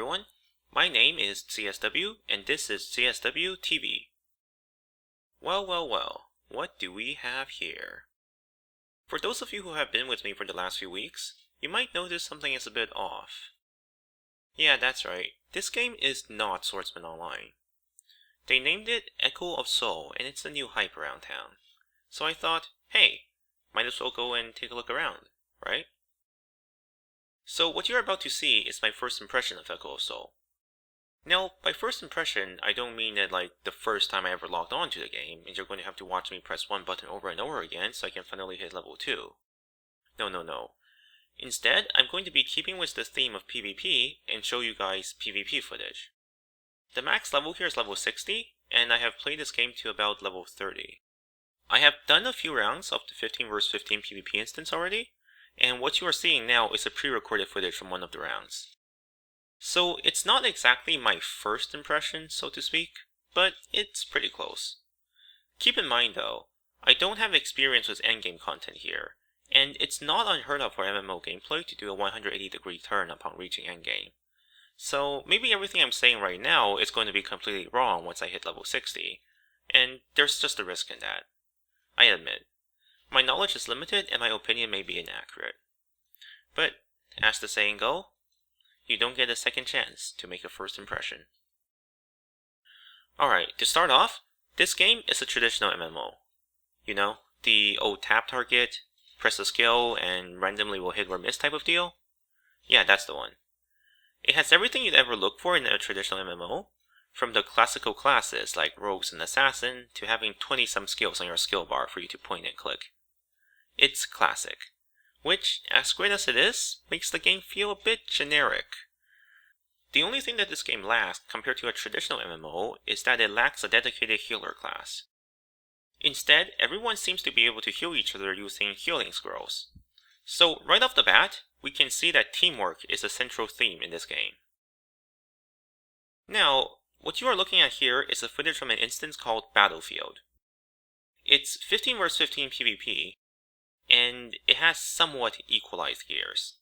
everyone, my name is CSW and this is CSW TV. Well, what do we have here? For those of you who have been with me for the last few weeks, you might notice something is a bit off. Yeah, that's right, this game is not Swordsman Online. They named it Echo of Soul and it's a new hype around town. So I thought, hey, might as well go and take a look around, right? So what you're about to see is my first impression of Echo of Soul. Now, by first impression, I don't mean that like the first time I ever logged on to the game, and you're going to have to watch me press one button over and over again so I can finally hit level 2. No. Instead, I'm going to be keeping with the theme of PvP and show you guys PvP footage. The max level here is level 60, and I have played this game to about level 30. I have done a few rounds up to 15 vs 15 PvP instance already, and what you are seeing now is a pre-recorded footage from one of the rounds. So it's not exactly my first impression, so to speak, but it's pretty close. Keep in mind though, I don't have experience with endgame content here, and it's not unheard of for MMO gameplay to do a 180-degree turn upon reaching endgame. So maybe everything I'm saying right now is going to be completely wrong once I hit level 60, and there's just a risk in that. I admit. My knowledge is limited and my opinion may be inaccurate. But, as the saying goes, you don't get a second chance to make a first impression. Alright, to start off, this game is a traditional MMO. You know, the old tap target, press a skill, and randomly will hit or miss type of deal? Yeah, that's the one. It has everything you'd ever look for in a traditional MMO, from the classical classes like rogues and assassin to having 20-some skills on your skill bar for you to point and click. It's classic, which, as great as it is, makes the game feel a bit generic. The only thing that this game lacks compared to a traditional MMO is that it lacks a dedicated healer class. Instead, everyone seems to be able to heal each other using healing scrolls. So right off the bat, we can see that teamwork is a central theme in this game. Now, what you are looking at here is a footage from an instance called Battlefield. It's 15 vs 15 PvP, and it has somewhat equalized gears.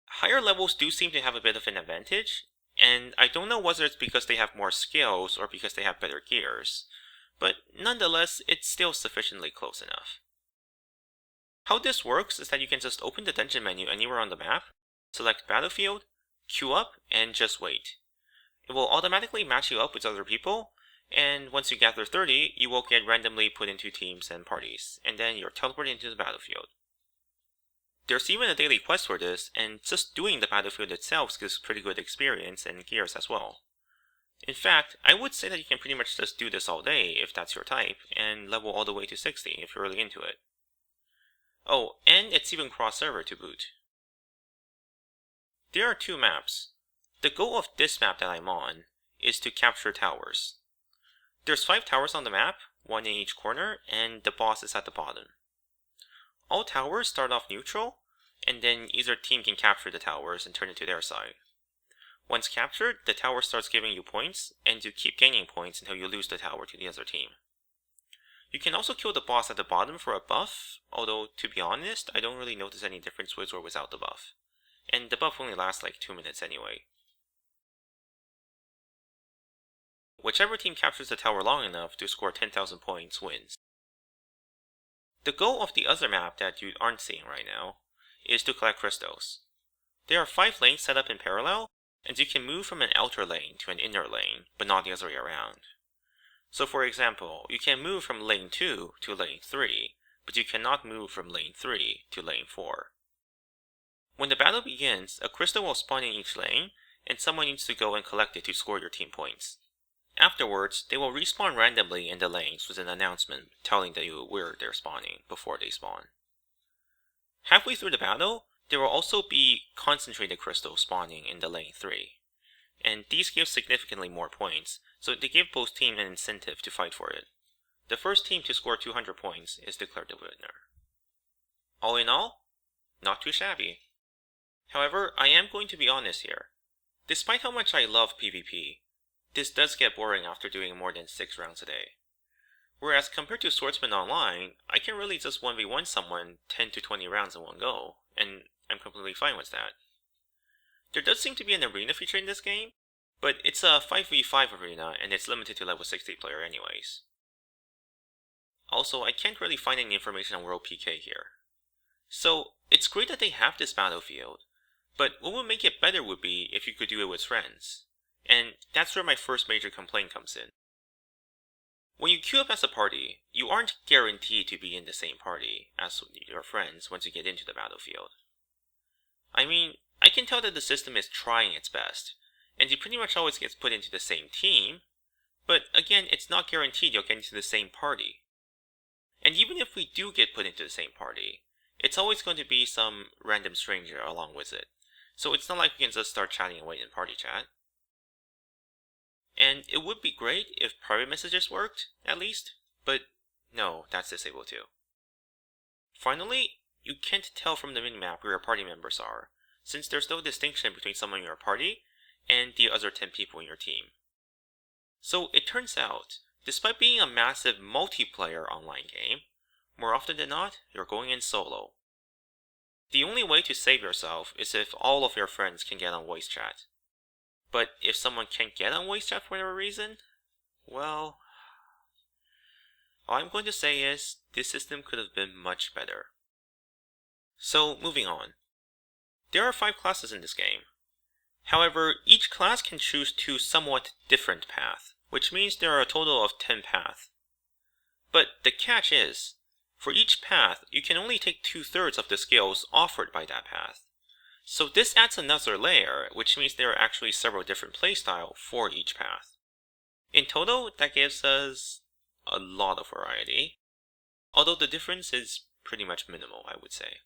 Higher levels do seem to have a bit of an advantage, and I don't know whether it's because they have more skills or because they have better gears, but nonetheless, it's still sufficiently close enough. How this works is that you can just open the dungeon menu anywhere on the map, select Battlefield, queue up, and just wait. It will automatically match you up with other people, and once you gather 30, you will get randomly put into teams and parties, and then you're teleported into the battlefield. There's even a daily quest for this, and just doing the battlefield itself gives pretty good experience and gears as well. In fact, I would say that you can pretty much just do this all day if that's your type, and level all the way to 60 if you're really into it. Oh, and it's even cross-server to boot. There are two maps. The goal of this map that I'm on is to capture towers. There's 5 towers on the map, one in each corner, and the boss is at the bottom. All towers start off neutral, and then either team can capture the towers and turn it to their side. Once captured, the tower starts giving you points, and you keep gaining points until you lose the tower to the other team. You can also kill the boss at the bottom for a buff, although to be honest, I don't really notice any difference with or without the buff. And the buff only lasts like 2 minutes anyway. Whichever team captures the tower long enough to score 10,000 points wins. The goal of the other map that you aren't seeing right now is to collect crystals. There are 5 lanes set up in parallel, and you can move from an outer lane to an inner lane, but not the other way around. So for example, you can move from lane 2 to lane 3, but you cannot move from lane 3 to lane 4. When the battle begins, a crystal will spawn in each lane, and someone needs to go and collect it to score your team points. Afterwards, they will respawn randomly in the lanes with an announcement telling you where they're spawning before they spawn. Halfway through the battle, there will also be concentrated crystals spawning in the lane 3, and these give significantly more points, so they give both teams an incentive to fight for it. The first team to score 200 points is declared the winner. All in all, not too shabby. However, I am going to be honest here. Despite how much I love PvP, this does get boring after doing more than 6 rounds a day. Whereas compared to Swordsman Online, I can really just 1v1 someone 10 to 20 rounds in one go, and I'm completely fine with that. There does seem to be an arena feature in this game, but it's a 5v5 arena and it's limited to level 60 player anyways. Also, I can't really find any information on World PK here. So, it's great that they have this battlefield, but what would make it better would be if you could do it with friends. And that's where my first major complaint comes in. When you queue up as a party, you aren't guaranteed to be in the same party as your friends once you get into the battlefield. I mean, I can tell that the system is trying its best, and you pretty much always get put into the same team, but again, it's not guaranteed you'll get into the same party. And even if we do get put into the same party, it's always going to be some random stranger along with it, so it's not like we can just start chatting away in party chat. And it would be great if private messages worked, at least, but no, that's disabled too. Finally, you can't tell from the minimap where your party members are, since there's no distinction between someone in your party and the other 10 people in your team. So it turns out, despite being a massive multiplayer online game, more often than not, you're going in solo. The only way to save yourself is if all of your friends can get on voice chat. But if someone can't get on voice chat for whatever reason, well, all I'm going to say is, this system could have been much better. So, moving on. There are 5 classes in this game. However, each class can choose 2 somewhat different paths, which means there are a total of 10 paths. But the catch is, for each path, you can only take 2/3 of the skills offered by that path. So this adds another layer, which means there are actually several different playstyles for each path. In total, that gives us a lot of variety, although the difference is pretty much minimal, I would say.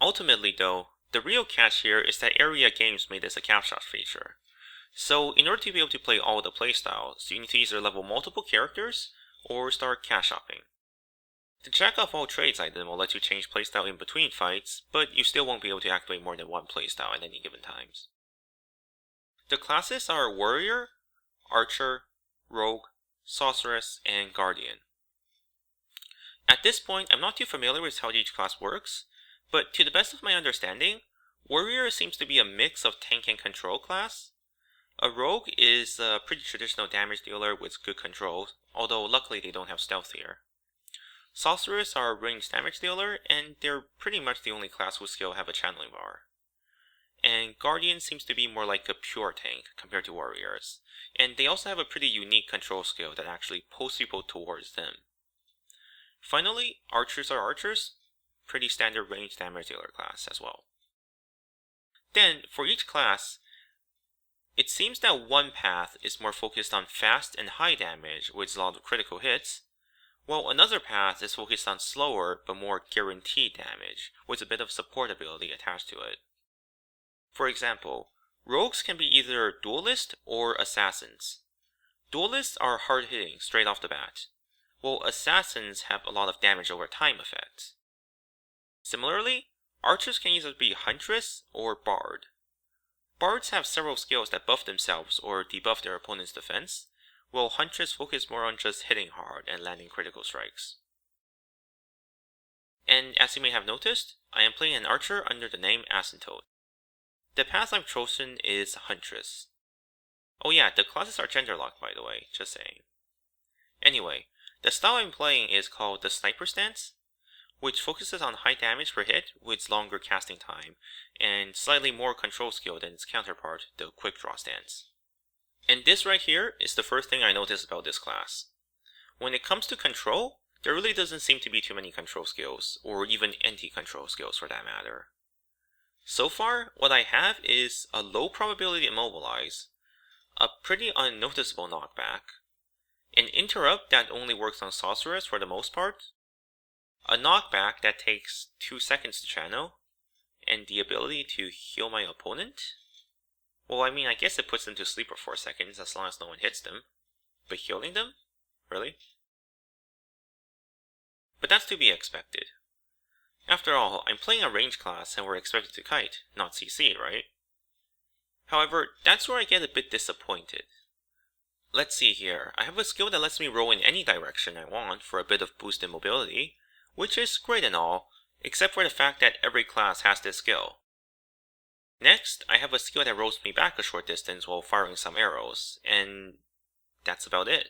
Ultimately though, the real catch here is that Area Games made this a captcha feature. So in order to be able to play all the playstyles, you need to either level multiple characters, or start cash shopping. The Jack of all trades item will let you change playstyle in between fights, but you still won't be able to activate more than one playstyle at any given times. The classes are Warrior, Archer, Rogue, Sorceress, and Guardian. At this point, I'm not too familiar with how each class works, but to the best of my understanding, Warrior seems to be a mix of tank and control class. A Rogue is a pretty traditional damage dealer with good control, although luckily they don't have stealth here. Sorcerers are a ranged damage dealer, and they're pretty much the only class whose skill have a channeling bar. And Guardian seems to be more like a pure tank compared to Warriors, and they also have a pretty unique control skill that actually pulls people towards them. Finally, Archers are Archers, pretty standard ranged damage dealer class as well. Then, for each class, it seems that one path is more focused on fast and high damage with a lot of critical hits, while another path is focused on slower but more guaranteed damage, with a bit of support ability attached to it. For example, rogues can be either duelist or assassins. Duelists are hard-hitting straight off the bat, while assassins have a lot of damage over time effects. Similarly, archers can either be Huntress or Bard. Bards have several skills that buff themselves or debuff their opponent's defense, while Huntress focus more on just hitting hard and landing critical strikes. And as you may have noticed, I am playing an archer under the name Asymptote. The path I've chosen is Huntress. Oh yeah, the classes are gender locked by the way, just saying. Anyway, the style I'm playing is called the Sniper Stance, which focuses on high damage per hit with longer casting time, and slightly more control skill than its counterpart, the Quick Draw Stance. And this right here is the first thing I noticed about this class. When it comes to control, there really doesn't seem to be too many control skills, or even anti-control skills for that matter. So far, what I have is a low probability immobilize, a pretty unnoticeable knockback, an interrupt that only works on sorcerers for the most part, a knockback that takes 2 seconds to channel, and the ability to heal my opponent? Well, I mean, I guess it puts them to sleep for 4 seconds as long as no one hits them. But healing them? Really? But that's to be expected. After all, I'm playing a range class and we're expected to kite, not CC, right? However, that's where I get a bit disappointed. Let's see here, I have a skill that lets me roll in any direction I want for a bit of boost in mobility, which is great and all, except for the fact that every class has this skill. Next, I have a skill that rolls me back a short distance while firing some arrows, and that's about it.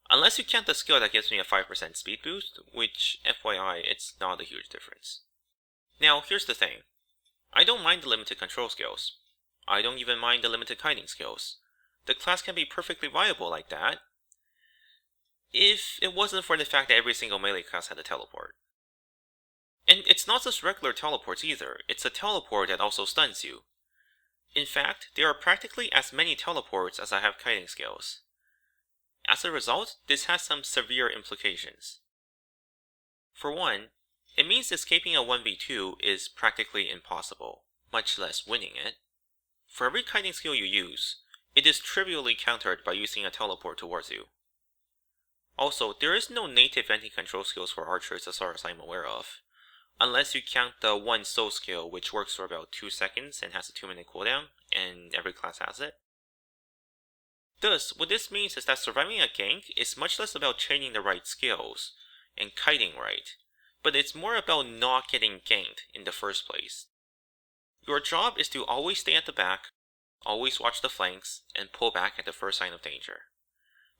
Unless you count the skill that gives me a 5% speed boost, which, FYI, it's not a huge difference. Now, here's the thing. I don't mind the limited control skills. I don't even mind the limited kiting skills. The class can be perfectly viable like that, if it wasn't for the fact that every single melee class had a teleport. And it's not just regular teleports either, it's a teleport that also stuns you. In fact, there are practically as many teleports as I have kiting skills. As a result, this has some severe implications. For one, it means escaping a 1v2 is practically impossible, much less winning it. For every kiting skill you use, it is trivially countered by using a teleport towards you. Also, there is no native anti-control skills for archers as far as I'm aware of, unless you count the one soul skill, which works for about 2 seconds and has a 2-minute cooldown, and every class has it. Thus, what this means is that surviving a gank is much less about chaining the right skills and kiting right, but it's more about not getting ganked in the first place. Your job is to always stay at the back, always watch the flanks, and pull back at the first sign of danger.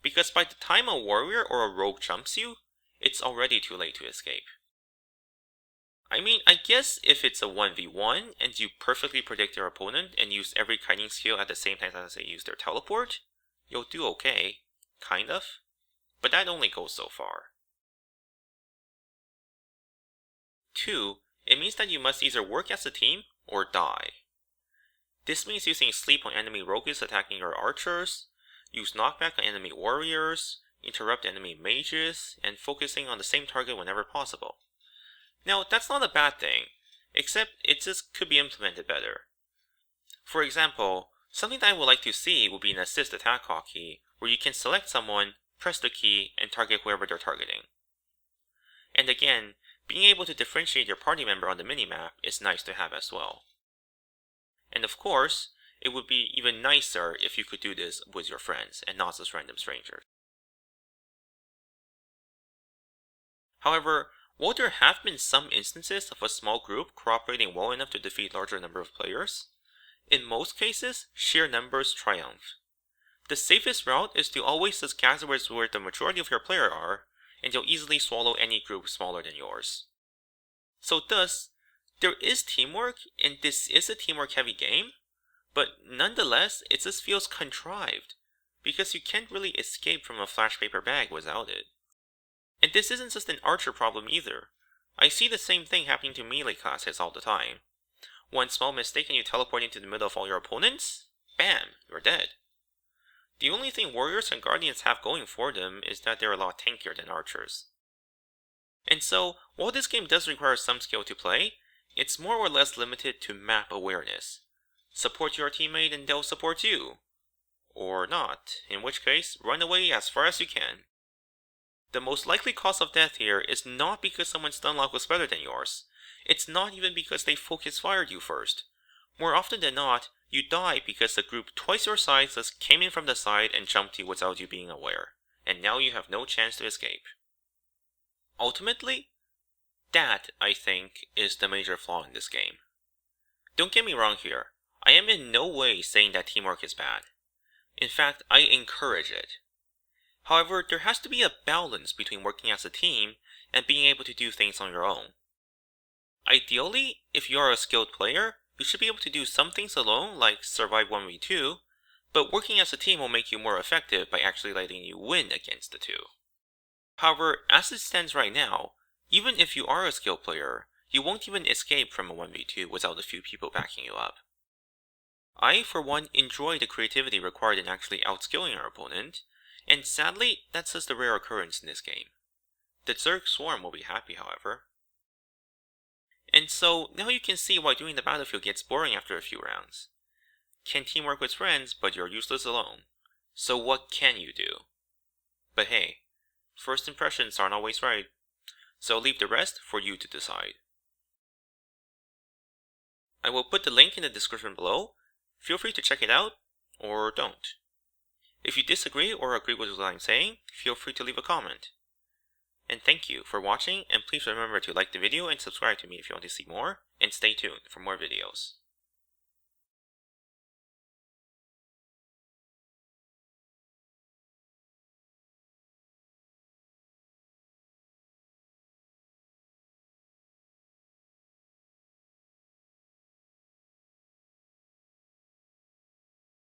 Because by the time a warrior or a rogue jumps you, it's already too late to escape. I mean, I guess if it's a 1v1 and you perfectly predict your opponent and use every kiting skill at the same time as they use their teleport, you'll do okay, kind of, but that only goes so far. 2, it means that you must either work as a team or die. This means using sleep on enemy rogues attacking your archers, use knockback on enemy warriors, interrupt enemy mages, and focusing on the same target whenever possible. Now, that's not a bad thing, except it just could be implemented better. For example, something that I would like to see would be an assist attack hotkey, where you can select someone, press the key, and target whoever they're targeting. And again, being able to differentiate your party member on the minimap is nice to have as well. And of course, it would be even nicer if you could do this with your friends, and not just random strangers. However, while there have been some instances of a small group cooperating well enough to defeat a larger number of players, in most cases, sheer numbers triumph. The safest route is to always just gather where the majority of your players are, and you'll easily swallow any group smaller than yours. So thus, there is teamwork, and this is a teamwork heavy game, but nonetheless, it just feels contrived, because you can't really escape from a flash paper bag without it. And this isn't just an archer problem either. I see the same thing happening to melee classes all the time. One small mistake and you teleport into the middle of all your opponents, bam, you're dead. The only thing warriors and guardians have going for them is that they're a lot tankier than archers. And so, while this game does require some skill to play, it's more or less limited to map awareness. Support your teammate and they'll support you. Or not, in which case, run away as far as you can. The most likely cause of death here is not because someone's stun lock was better than yours. It's not even because they focus fired you first. More often than not, you die because the group twice your size just came in from the side and jumped you without you being aware, and now you have no chance to escape. Ultimately, that, I think, is the major flaw in this game. Don't get me wrong here, I am in no way saying that teamwork is bad. In fact, I encourage it. However, there has to be a balance between working as a team and being able to do things on your own. Ideally, if you are a skilled player, you should be able to do some things alone, like survive 1v2, but working as a team will make you more effective by actually letting you win against the two. However, as it stands right now, even if you are a skilled player, you won't even escape from a 1v2 without a few people backing you up. I, for one, enjoy the creativity required in actually outskilling our opponent, and sadly, that's just a rare occurrence in this game. The Zerg Swarm will be happy, however. And so, now you can see why doing the battlefield gets boring after a few rounds. Can teamwork with friends, but you're useless alone. So what can you do? But hey, first impressions aren't always right, so I'll leave the rest for you to decide. I will put the link in the description below. Feel free to check it out, or don't. If you disagree or agree with what I'm saying, feel free to leave a comment. And thank you for watching, and please remember to like the video and subscribe to me if you want to see more, and stay tuned for more videos.